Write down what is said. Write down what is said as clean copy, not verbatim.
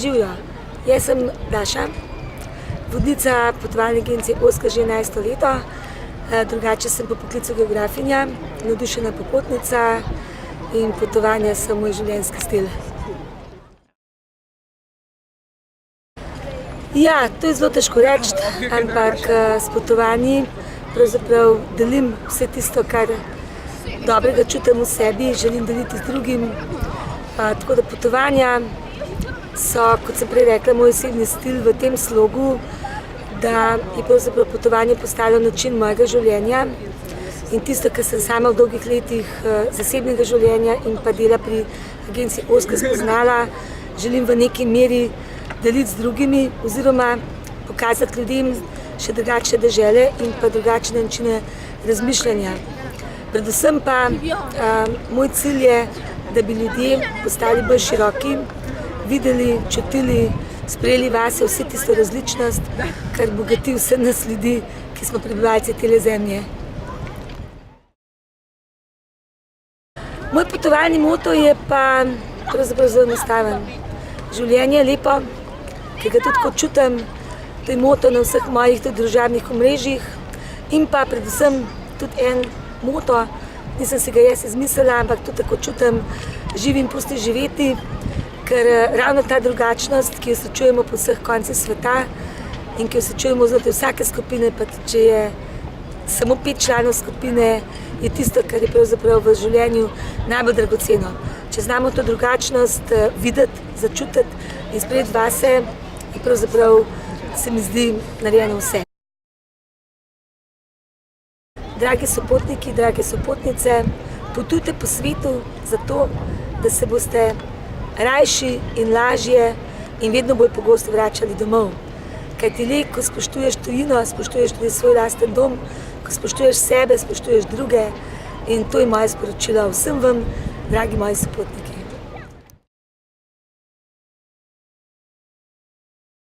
Živijo, jaz sem Daša, vodnica potovalne agencije Oskar že 11. leto, drugače sem po poklicu geografinja, navdušena popotnica in potovanja so moj življenjski stil. Ja, to je zelo težko reči, ampak s potovanji pravzaprav delim vse tisto, kar dobrega čutim v sebi, želim deliti z drugim. Tako da potovanja so, kot sem prej rekla, moj osebni stil v tem slogu, da je pravzaprav potovanje postalo način mojega življenja in tisto, kar sem sama v dolgih letih zasebnega življenja in pa dela pri agenciji Oskar spoznala, želim v neki meri deliti z drugimi oziroma pokazati ljudem še drugačne dežele in pa drugačne načine razmišljanja. Predvsem pa moj cilj je, da bi ljudje postali bolj široki, videli, čutili, sprejeli vase vse tisto različnost, kar bogati vse nas ljudi, ki smo prebivalci tele zemlje. Moj potovalni moto je pa pravzaprav zelo enostaven. Življenje je lepo, ki ga tudi kot čutim, to je moto na vseh mojih družabnih omrežjih in pa predvsem tudi en moto, nisem si ga jaz izmislila, ampak tudi tako čutim, živim, pusti živeti, ker ravno ta drugačnost, ki jo srečujemo po vseh koncih sveta in ki jo srečujemo znotraj vsake skupine, pa če je samo 5 članov skupine, je tisto, kar je pravzaprav v življenju najbolj dragoceno. Če znamo to drugačnost videti, začutiti in sprejeti vase, je pravzaprav, se mi zdi, narejeno vse. Dragi sopotniki, drage sopotnice, potujte po svetu zato, da se boste rajši in lažje in vedno bolj pogosto vračali domov. Kajti le, ko spoštuješ tujino, spoštuješ tudi svoj lasten dom, ko spoštuješ sebe, spoštuješ druge in to je moje sporočilo vsem vam, dragi moji sopotniki.